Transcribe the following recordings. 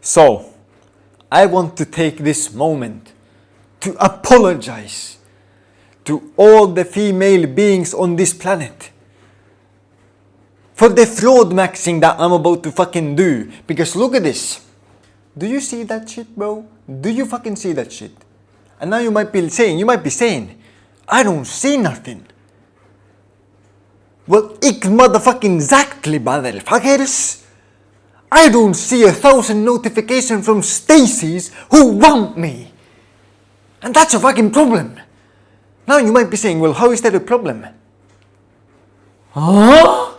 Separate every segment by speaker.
Speaker 1: So, I want to take this moment to apologize to all the female beings on this planet for the fraudmaxxing that I'm about to fucking do. Because look at this. Do you see that shit, bro? Do you fucking see that shit? And now you might be saying, I don't see nothing. Well, motherfucking exactly, motherfuckers. I don't see 1,000 notifications from Stacy's who want me. And that's a fucking problem. Now you might be saying, well, how is that a problem? Huh?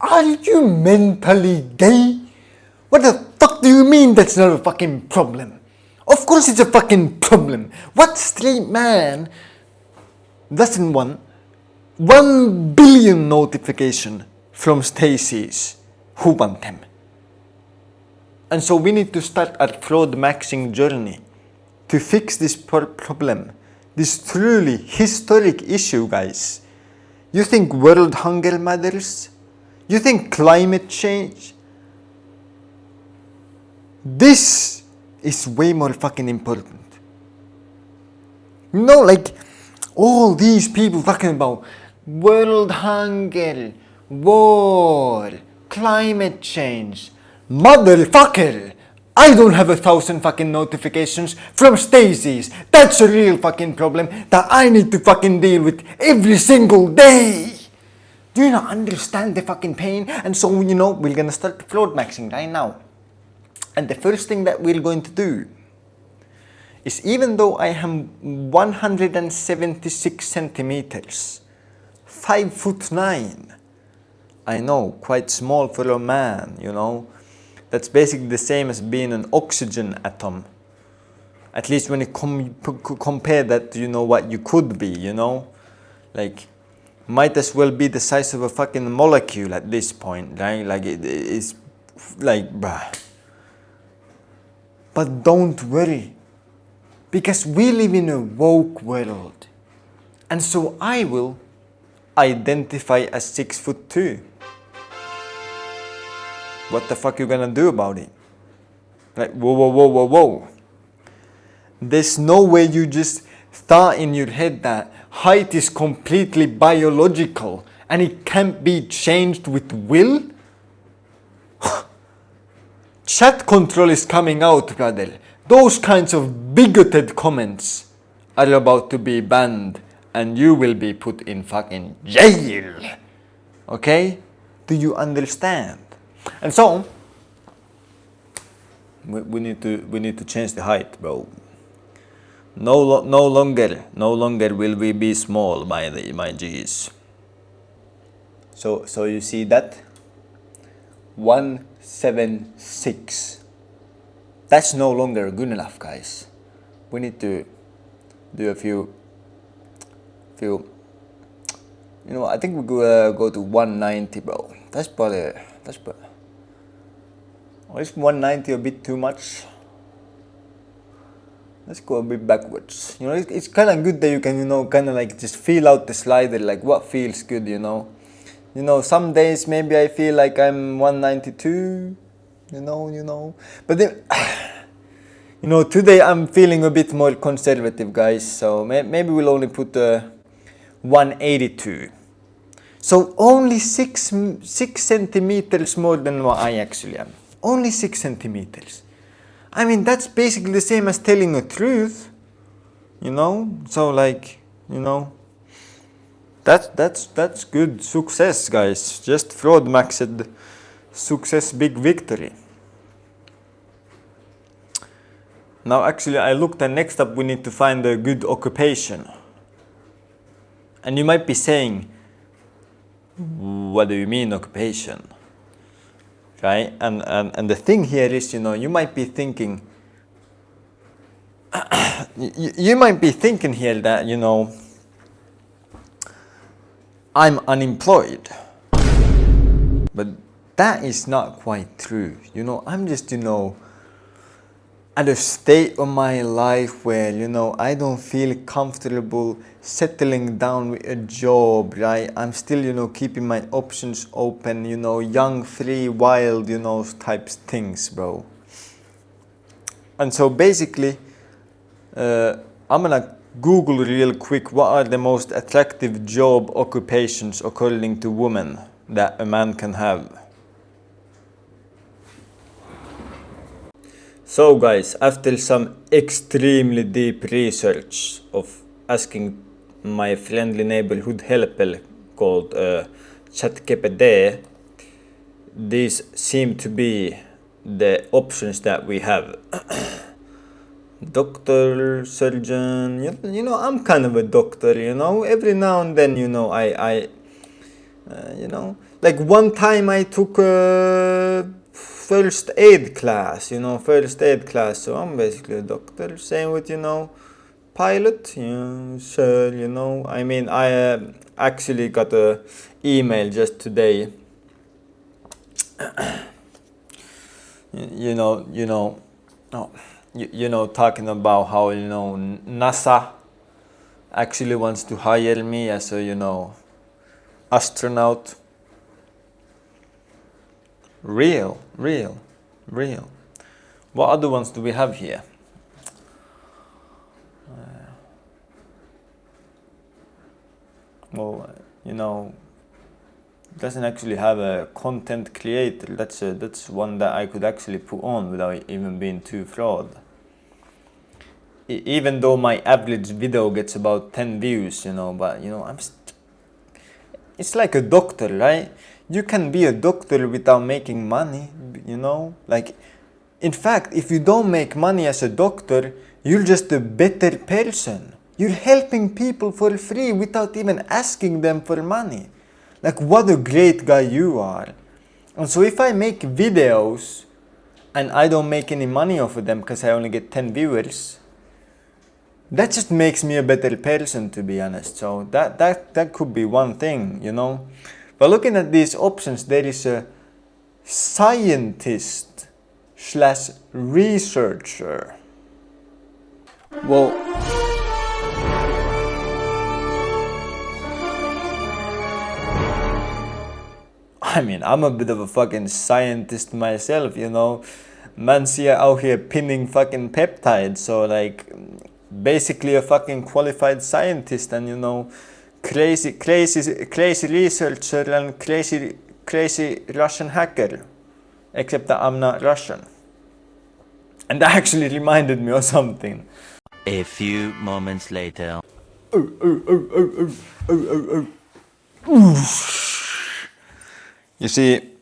Speaker 1: Are you mentally gay? What the fuck do you mean that's not a fucking problem? Of course it's a fucking problem. What straight man doesn't want 1 billion notification from Stacy's who want them? And so we need to start our fraudmaxxing journey to fix this problem, this truly historic issue, guys. You think world hunger matters? You think climate change? This is way more fucking important. You know, like all these people talking about world hunger, war, climate change. Motherfucker! I don't have 1,000 fucking notifications from Stacy's. That's a real fucking problem that I need to fucking deal with every single day. Do you not understand the fucking pain? And so, we're gonna start fraudmaxxing right now. And the first thing that we're going to do is, even though I am 176 centimeters, 5'9", I know, quite small for a man, That's basically the same as being an oxygen atom. At least when you compare that to, what you could be, Like, might as well be the size of a fucking molecule at this point, right? Like, it's like, bruh. But don't worry, because we live in a woke world. And so I will identify as 6'2". What the fuck you gonna do about it? Like, whoa. There's no way you just thought in your head that height is completely biological and it can't be changed with will? Chat control is coming out, brother. Those kinds of bigoted comments are about to be banned and you will be put in fucking jail. Okay? Do you understand? And so we need to change the height, bro. No longer will we be small, my G's. So you see that 176. That's no longer good enough, guys. We need to do a few. I think we go to 190, bro. That's probably. Or is 190 a bit too much? Let's go a bit backwards. It's kind of good that you can, kind of like just feel out the slider, like what feels good, some days maybe I feel like I'm 192, But then, today I'm feeling a bit more conservative, guys. So maybe we'll only put 182. So only 6 centimeters more than what I actually am. Only 6 centimeters. I mean, that's basically the same as telling the truth, So like, that's good success, guys. Just fraudmaxxed success, big victory. Now, actually, I looked, and next up we need to find a good occupation. And you might be saying, what do you mean occupation? Right? And the thing here is, you might be thinking, you might be thinking here that, I'm unemployed. But that is not quite true. I'm just, at a state of my life where, I don't feel comfortable settling down with a job, right? I'm still, keeping my options open, young, free, wild, types things, bro. And so basically, I'm gonna Google real quick what are the most attractive job occupations according to women that a man can have. So guys, after some extremely deep research of asking my friendly neighborhood helper called ChatGPT, these seem to be the options that we have. Doctor, surgeon, you know, I'm kind of a doctor, you know, every now and then, you know, you know, like one time I took a first aid class, you know, so I'm basically a doctor. Same with, you know, pilot, you know, sure, you know, I mean, I actually got a email just today, you know, talking about how, you know, NASA actually wants to hire me as a, you know, astronaut. Real. What other ones do we have here? Well, you know, doesn't actually have a content creator. That's one that I could actually put on without even being too fraud. Even though my average video gets about 10 views, you know, but you know, it's like a doctor, right? You can be a doctor without making money, you know? Like, in fact, if you don't make money as a doctor, you're just a better person. You're helping people for free without even asking them for money. Like, what a great guy you are. And so if I make videos and I don't make any money off of them because I only get 10 viewers, that just makes me a better person, to be honest. So that could be one thing, you know. But looking at these options, there is a scientist / researcher. Well, I mean, I'm a bit of a fucking scientist myself, you know. Man's here out here pinning fucking peptides, so like, basically a fucking qualified scientist, and you know, crazy researcher and crazy Russian hacker. Except that I'm not Russian. And that actually reminded me of something.
Speaker 2: A few moments later.
Speaker 1: You see,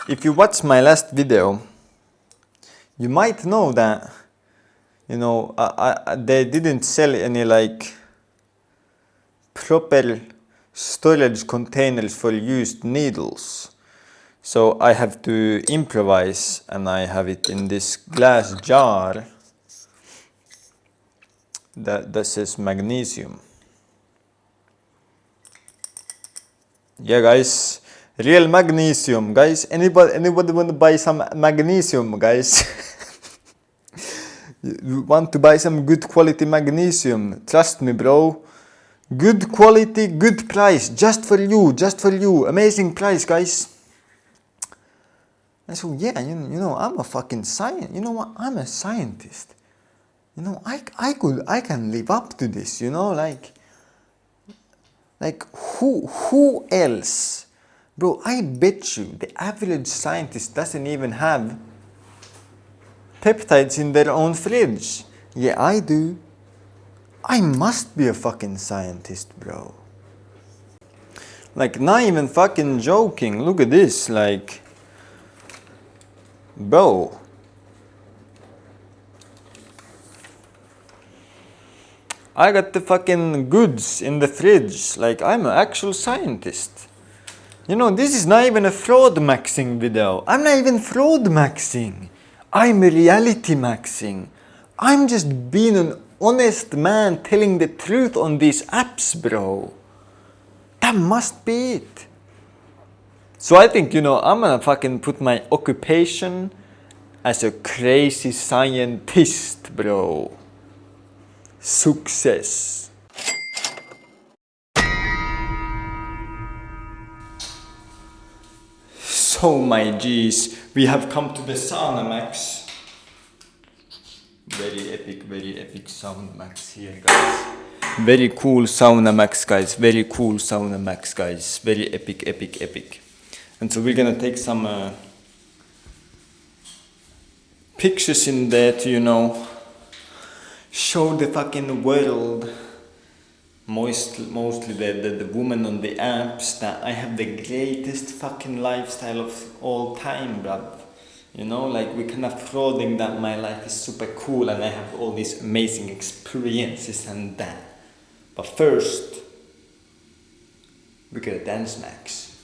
Speaker 1: if you watch my last video, you might know that, you know, they didn't sell any like proper storage containers for used needles. So I have to improvise, and I have it in this glass jar that says magnesium. Yeah, guys, real magnesium, guys. Anybody want to buy some magnesium, guys? You want to buy some good quality magnesium? Trust me, bro. Good quality, good price, just for you. Amazing price, guys. And so yeah, you know, I'm a fucking scientist. You know what? I'm a scientist. You know, I can live up to this. You know, like who else, bro? I bet you the average scientist doesn't even have peptides in their own fridge. Yeah, I do. I must be a fucking scientist, bro. Like, not even fucking joking. Look at this, like, bro. I got the fucking goods in the fridge. Like, I'm an actual scientist. You know, this is not even a Fraudmaxxing video. I'm not even Fraudmaxxing. I'm reality maxing. I'm just being an honest man telling the truth on these apps, bro. That must be it. So I think, you know, I'm gonna fucking put my occupation as a crazy scientist, bro. Success. So my G's, we have come to the Sauna Max. Very epic Sauna here, guys. Very cool Sauna guys. Very cool Sauna guys. Very epic. And so we're gonna take some pictures in there to, you know, show the fucking world, mostly the woman on the apps, that I have the greatest fucking lifestyle of all time, bruv. You know, like, we kind of frauding that my life is super cool and I have all these amazing experiences and that. But first, we gotta dance, Max.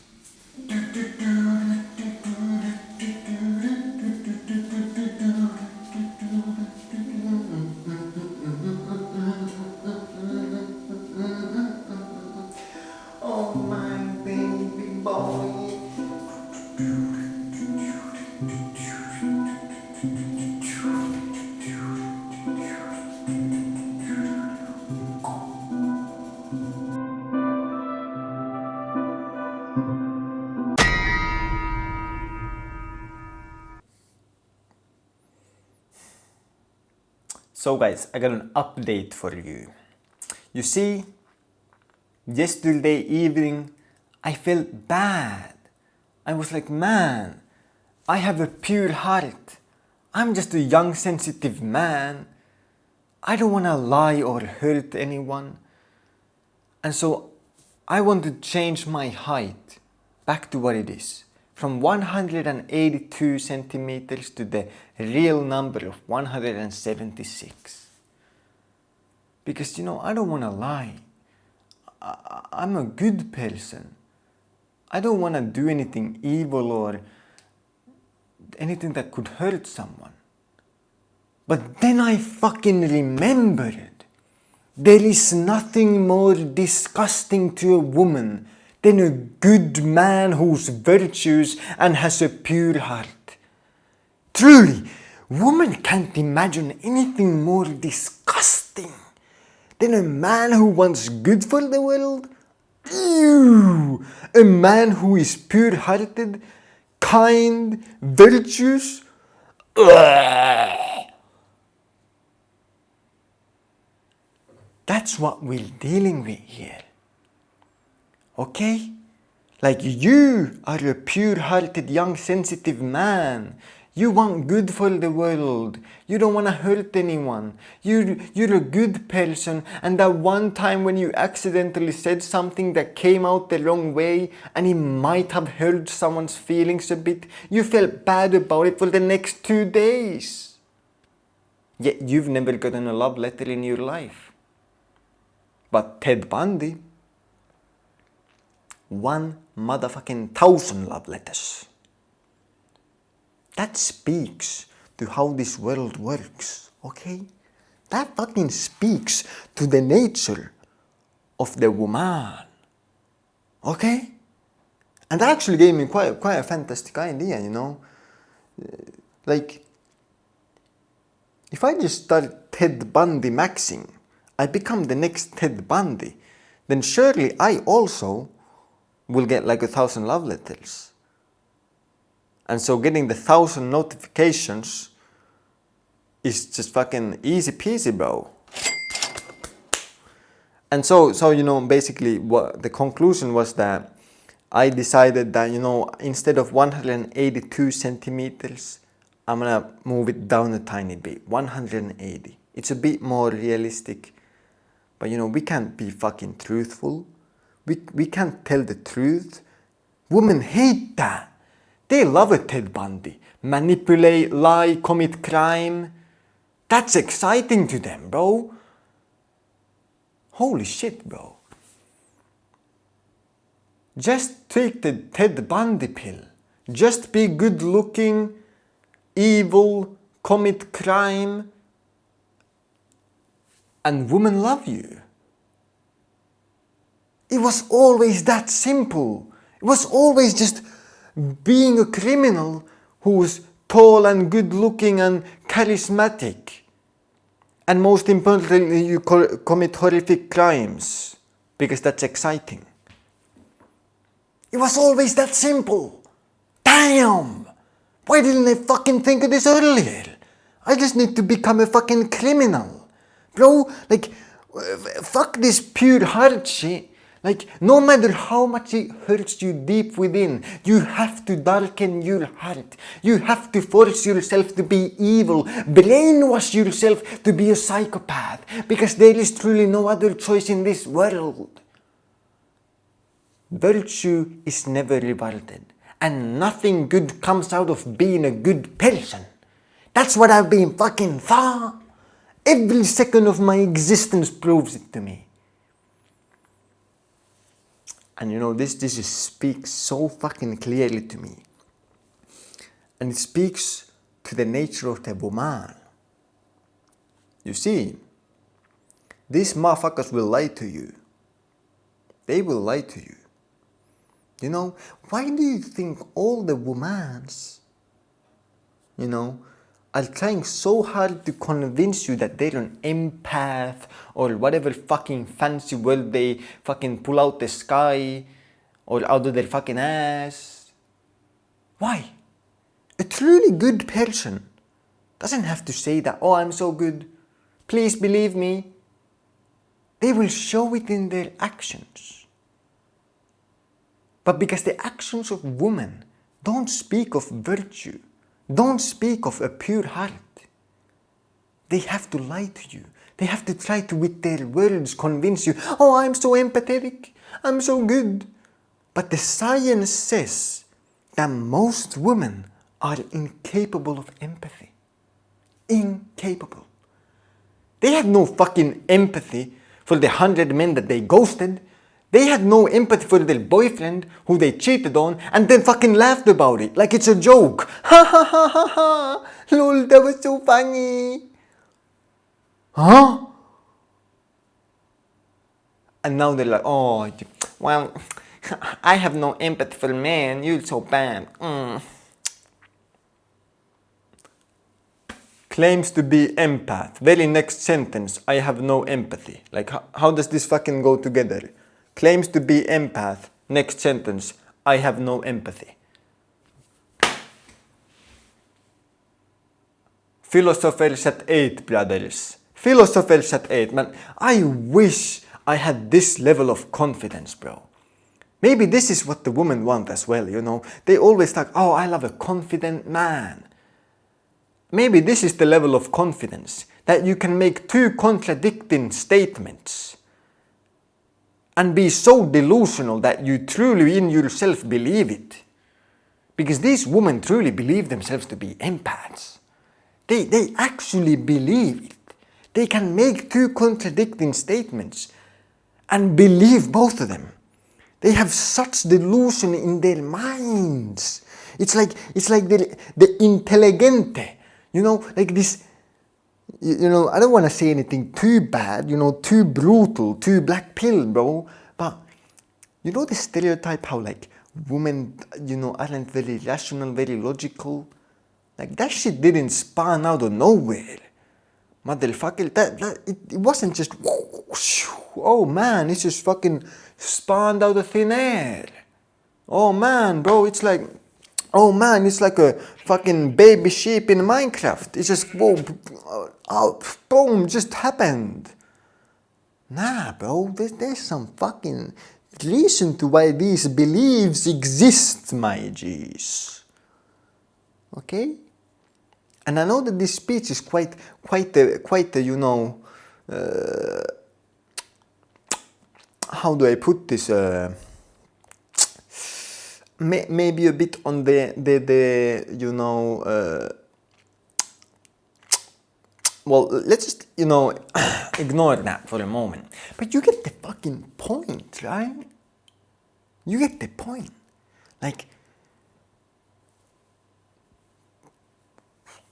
Speaker 1: Oh my baby boy. So guys, I got an update for you. You see, yesterday evening, I felt bad. I was like, man, I have a pure heart. I'm just a young, sensitive man. I don't want to lie or hurt anyone. And so I want to change my height back to what it is. From 182 centimeters to the real number of 176. Because, you know, I don't want to lie. I'm a good person. I don't want to do anything evil or anything that could hurt someone. But then I fucking remembered. There is nothing more disgusting to a woman than a good man who's virtuous and has a pure heart. Truly, woman can't imagine anything more disgusting than a man who wants good for the world. Ew! A man who is pure-hearted, kind, virtuous. Ugh. That's what we're dealing with here. Okay? Like, you are a pure-hearted, young, sensitive man. You want good for the world. You don't want to hurt anyone. You're a good person. And that one time when you accidentally said something that came out the wrong way and it might have hurt someone's feelings a bit, you felt bad about it for the next 2 days. Yet you've never gotten a love letter in your life. But Ted Bundy, 1,000,000 love letters. That speaks to how this world works, okay? That fucking speaks to the nature of the woman, okay? And that actually gave me quite a fantastic idea, you know? Like, if I just start Ted Bundy maxing, I become the next Ted Bundy, then surely I also will get like 1,000 love letters. And so getting the 1,000 notifications is just fucking easy peasy, bro. And so you know, basically what the conclusion was that I decided that, you know, instead of 182 centimeters, I'm gonna move it down a tiny bit, 180. It's a bit more realistic. But you know, we can't be fucking truthful. We can't tell the truth. Women hate that. They love a Ted Bundy. Manipulate, lie, commit crime. That's exciting to them, bro. Holy shit, bro. Just take the Ted Bundy pill. Just be good looking, evil, commit crime, and women love you. It was always that simple. It was always just being a criminal who was tall and good looking and charismatic. And most importantly, you commit horrific crimes, because that's exciting. It was always that simple. Damn! Why didn't I fucking think of this earlier? I just need to become a fucking criminal. Bro, like, fuck this pure heart shit. Like, no matter how much it hurts you deep within, you have to darken your heart. You have to force yourself to be evil, brainwash yourself to be a psychopath, because there is truly no other choice in this world. Virtue is never rewarded, and nothing good comes out of being a good person. That's what I've been fucking thought. Every second of my existence proves it to me. And you know, this just speaks so fucking clearly to me. And it speaks to the nature of the woman. You see, these motherfuckers will lie to you. They will lie to you. You know, why do you think all the womans, you know, are trying so hard to convince you that they're an empath or whatever fucking fancy word they fucking pull out the sky or out of their fucking ass? Why? A truly good person doesn't have to say that, oh, I'm so good, please believe me. They will show it in their actions. But because the actions of women don't speak of virtue, don't speak of a pure heart, they have to lie to you. They have to try to, with their words, convince you, oh, I'm so empathetic, I'm so good. But the science says that most women are incapable of empathy. Incapable. They had no fucking empathy for the 100 men that they ghosted. They had no empathy for their boyfriend who they cheated on and then fucking laughed about it like it's a joke. Ha ha ha ha ha! Lol, that was so funny! Huh? And now they're like, oh, well, I have no empathy for men, you're so bad. Claims to be empath. Very next sentence, I have no empathy. Like, how does this fucking go together? Claims to be empath. Next sentence, I have no empathy. Philosophers at 8, brothers. Philosophers at 8. Man, I wish I had this level of confidence, bro. Maybe this is what the women want as well, you know. They always talk, oh, I love a confident man. Maybe this is the level of confidence, that you can make two contradicting statements and be so delusional that you truly in yourself believe it. Because these women truly believe themselves to be empaths. They actually believe it. They can make two contradicting statements and believe both of them. They have such delusion in their minds. It's like the intelligente, you know, like this. You know, I don't want to say anything too bad, you know, too brutal, too black pill, bro. But you know the stereotype how like women, you know, aren't very rational, very logical. Like that shit didn't spawn out of nowhere. Motherfucker, it wasn't just, oh man, it's just fucking spawned out of thin air. Oh man, bro, it's like, oh man, it's like a fucking baby sheep in Minecraft. It's just, whoa, oh, boom, just happened. Nah, bro, there's some fucking reason to why these beliefs exist, my G's. Okay? And I know that this speech is quite a, you know, how do I put this? Maybe a bit on the you know, well, let's just, you know, ignore that for a moment. But you get the fucking point, right? You get the point. Like,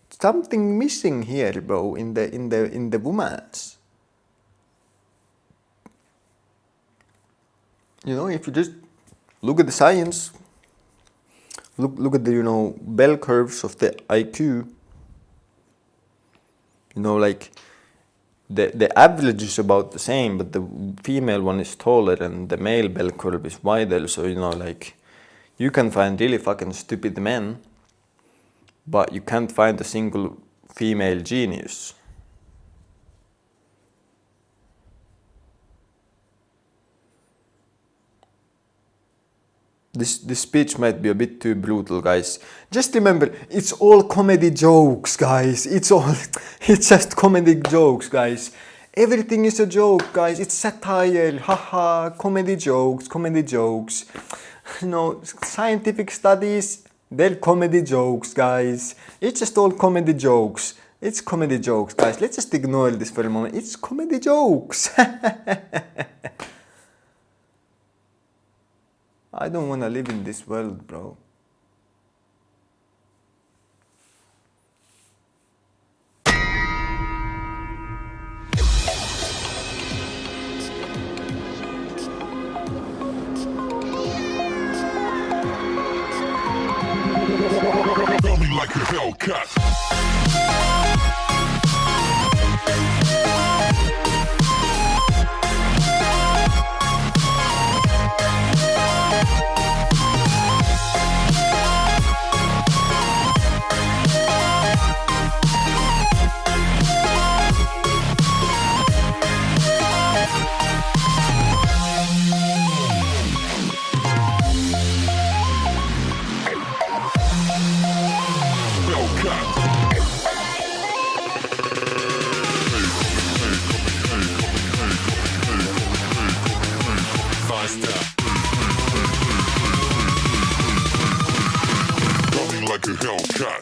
Speaker 1: something missing here, bro, in the woman's. You know, if you just look at the science, look at the, you know, bell curves of the IQ. You know, like the average is about the same, but the female one is taller and the male bell curve is wider. So, you know, like you can find really fucking stupid men, but you can't find a single
Speaker 3: female genius. This speech might be a bit too brutal, guys. Just remember, it's all comedy jokes, guys. It's just comedy jokes, guys. Everything is a joke, guys. It's satire, haha, comedy jokes. You know, scientific studies, they're comedy jokes, guys. It's just all comedy jokes. It's comedy jokes, guys. Let's just ignore this for a moment. It's comedy jokes. I don't want to live in this world, bro.
Speaker 4: Coming like a Hellcat. Coming like a Hellcat.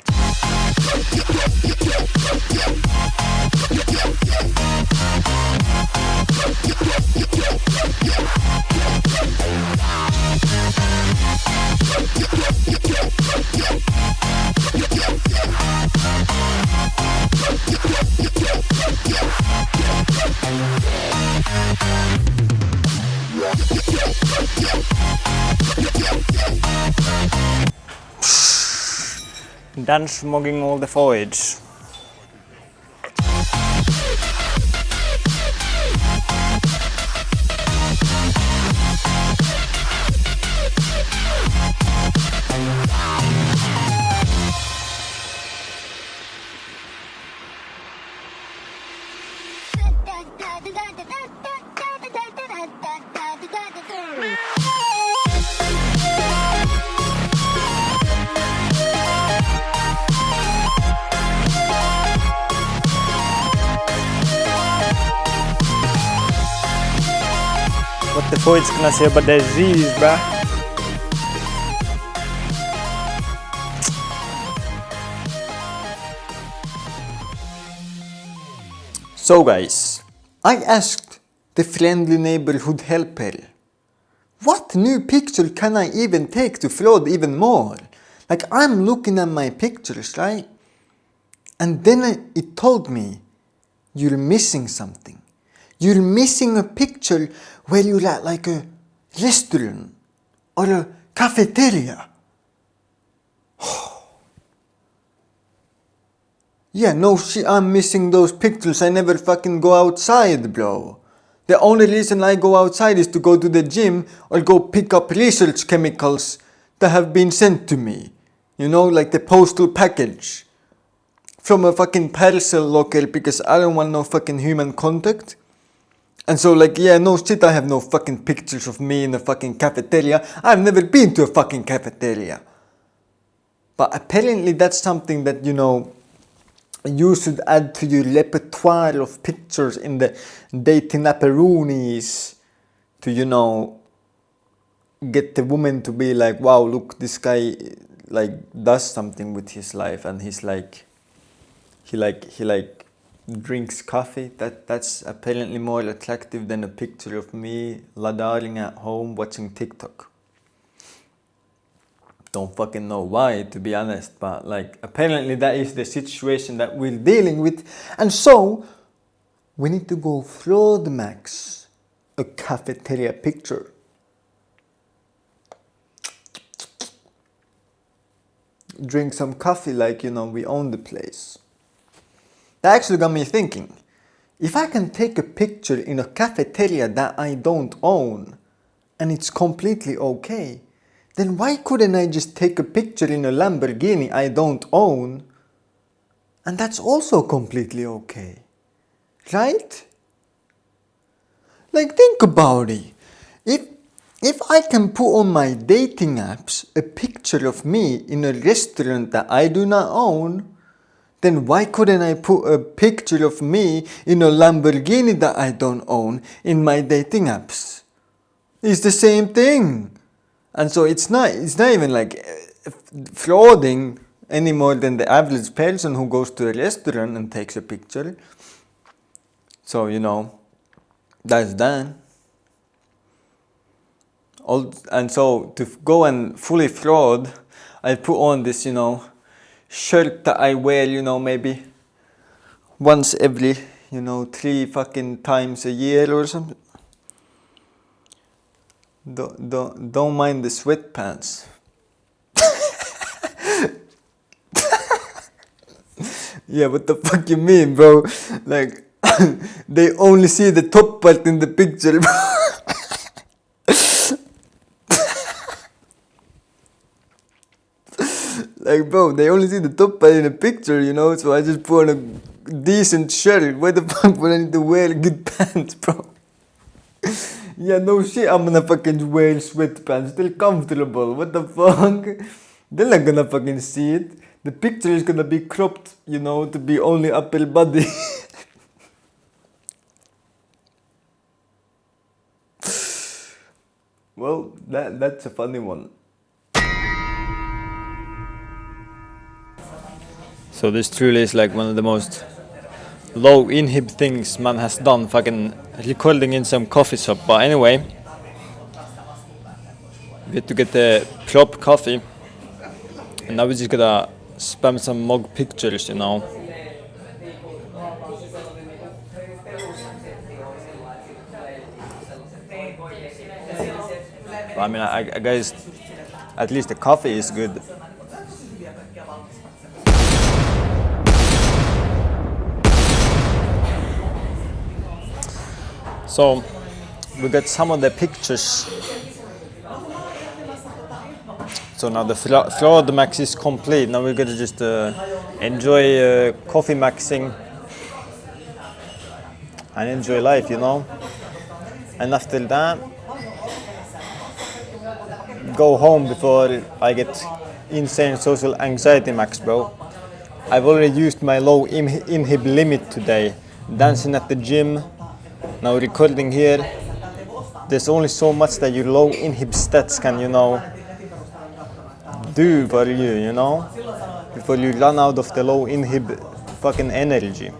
Speaker 1: Done smoking all the foliage. What the fuck is gonna say about disease, bruh?
Speaker 3: So guys, I asked the friendly neighborhood helper, what new picture can I even take to fraud even more? Like, I'm looking at my pictures, right? And then it told me, you're missing something. You're missing a picture where you're at like a restaurant or a cafeteria. Yeah, no shit, I'm missing those pictures. I never fucking go outside, bro. The only reason I go outside is to go to the gym or go pick up research chemicals that have been sent to me. You know, like the postal package from a fucking parcel locker, because I don't want no fucking human contact. And so, like, yeah, no shit, I have no fucking pictures of me in a fucking cafeteria. I've never been to a fucking cafeteria. But apparently that's something that, you know, you should add to your repertoire of pictures in the dating apparoonies to, you know, get the woman to be like, wow, look, this guy like does something with his life, and he's like, he drinks coffee. That's apparently more attractive than a picture of me ladaring at home watching TikTok. Don't fucking know why, to be honest, but like apparently that is the situation that we're dealing with. And so we need to go Fraudmaxx a cafeteria picture. Drink some coffee like, you know, we own the place. That actually got me thinking, if I can take a picture in a cafeteria that I don't own and it's completely okay, then why couldn't I just take a picture in a Lamborghini I don't own And that's also completely okay. Right? Like, think about it. If I can put on my dating apps a picture of me in a restaurant that I do not own, then why couldn't I put a picture of me in a Lamborghini that I don't own in my dating apps? It's the same thing. And so it's not even like frauding any more than the average person who goes to a restaurant and takes a picture. So, that's done. And so to go and fully fraud, I put on this, shirt that I wear, maybe once every, 3 fucking times a year or something. Don't mind the sweatpants. Yeah, what the fuck you mean, bro? Like, they only see the top part in the picture, bro. Like, bro, they only see the top part in the picture, so I just put on a decent shirt. Why the fuck would I need to wear good pants, bro? Yeah, no shit, I'm gonna fucking wear sweatpants. Still comfortable. What the fuck? They're not gonna fucking see it. The picture is gonna be cropped, to be only upper body. Well, that's a funny one. So this truly is like one of the most low inhib things man has done, fucking recording in some coffee shop. But anyway, we had to get the prop coffee, and now we just gotta spam some mug pictures, I mean, I guess at least the coffee is good. So we got some of the pictures. So now the Fraudmaxx is complete. Now we're gonna just enjoy Coffeefraud and enjoy life, And after that, go home before I get insane social anxiety max, bro. I've already used my low inhib limit today. Dancing at the gym, now recording here. There's only so much that your low inhib stats can, do for you, before you run out of the low inhib fucking energy.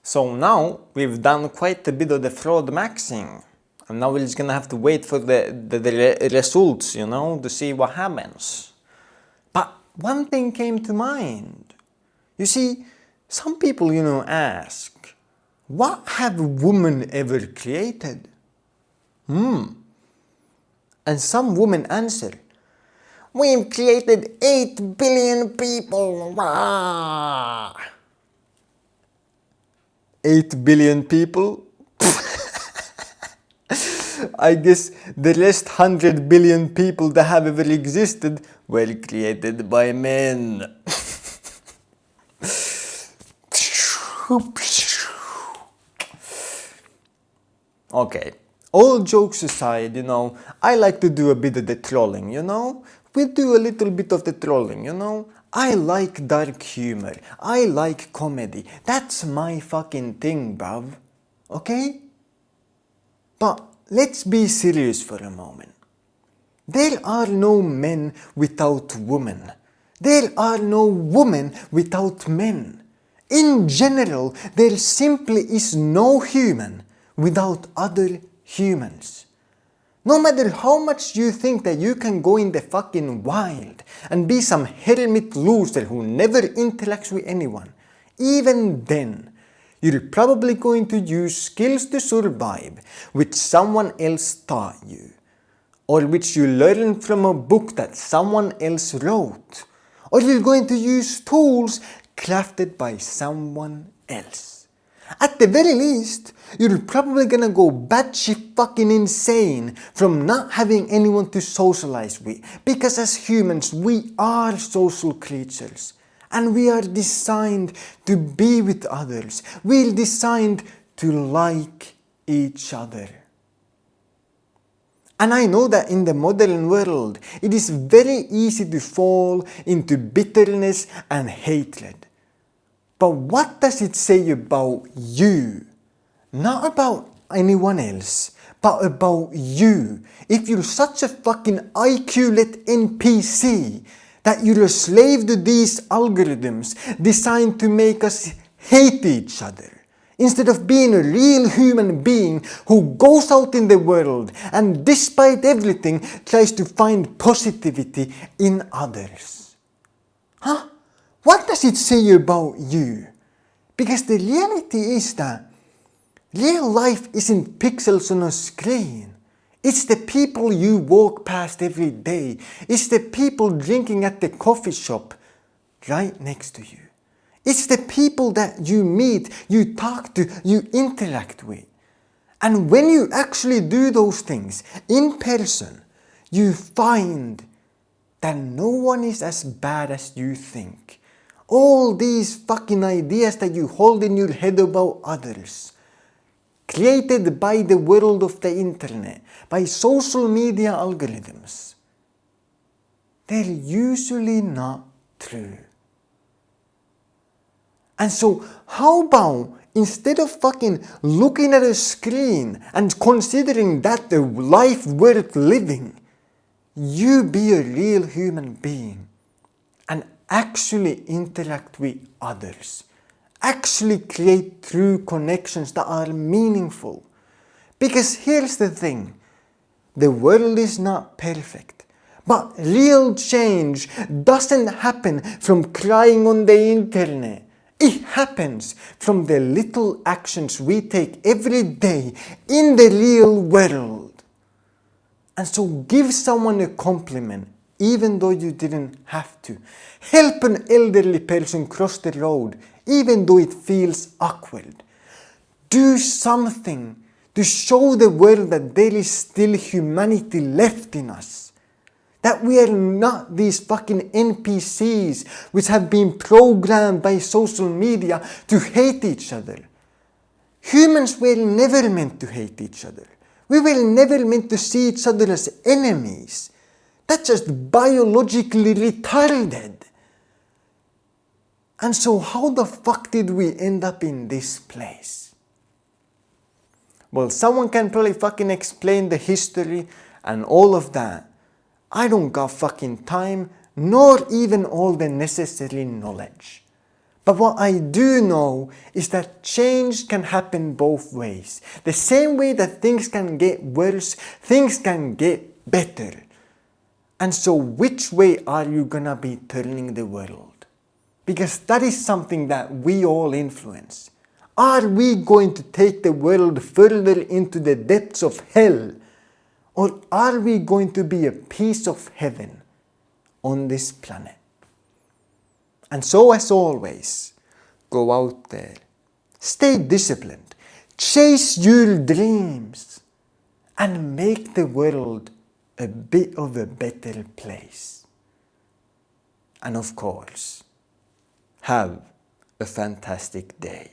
Speaker 3: So now we've done quite a bit of the Fraudmaxxing, and now we're just gonna have to wait for the results, to see what happens. But one thing came to mind. You see, some people, ask, what have women ever created? And some women answer, we've created 8 billion people. Rah! 8 billion people? I guess the rest 100 billion people that have ever existed were created by men. Okay, all jokes aside, I like to do a bit of the trolling, We do a little bit of the trolling, I like dark humor. I like comedy. That's my fucking thing, bruv. Okay? But let's be serious for a moment. There are no men without women. There are no women without men. In general, there simply is no human without other humans. No matter how much you think that you can go in the fucking wild and be some hermit loser who never interacts with anyone, even then, you're probably going to use skills to survive which someone else taught you, or which you learned from a book that someone else wrote, or you're going to use tools crafted by someone else. At the very least, you're probably gonna go batshit fucking insane from not having anyone to socialize with. Because as humans, we are social creatures. And we are designed to be with others. We're designed to like each other. And I know that in the modern world, it is very easy to fall into bitterness and hatred. But what does it say about you? Not about anyone else, but about you. If you're such a fucking IQ-lit NPC that you're a slave to these algorithms designed to make us hate each other, instead of being a real human being who goes out in the world and despite everything tries to find positivity in others. Huh? What does it say about you? Because the reality is that real life isn't pixels on a screen. It's the people you walk past every day. It's the people drinking at the coffee shop right next to you. It's the people that you meet, you talk to, you interact with. And when you actually do those things in person, you find that no one is as bad as you think. All these fucking ideas that you hold in your head about others, created by the world of the internet, by social media algorithms, they're usually not true. And so how about instead of fucking looking at a screen and considering that the life worth living, you be a real human being and actually interact with others. Actually create true connections that are meaningful. Because here's the thing, the world is not perfect. But real change doesn't happen from crying on the internet. It happens from the little actions we take every day in the real world. And so give someone a compliment even though you didn't have to. Help an elderly person cross the road even though it feels awkward. Do something to show the world that there is still humanity left in us. That we are not these fucking NPCs which have been programmed by social media to hate each other. Humans were never meant to hate each other. We were never meant to see each other as enemies. That's just biologically retarded. And so how the fuck did we end up in this place? Well, someone can probably fucking explain the history and all of that. I don't got fucking time, nor even all the necessary knowledge. But what I do know is that change can happen both ways. The same way that things can get worse, things can get better. And so which way are you gonna be turning the world? Because that is something that we all influence. Are we going to take the world further into the depths of hell? Or are we going to be a piece of heaven on this planet? And so as always, go out there, stay disciplined, chase your dreams, and make the world a bit of a better place. And of course, have a fantastic day.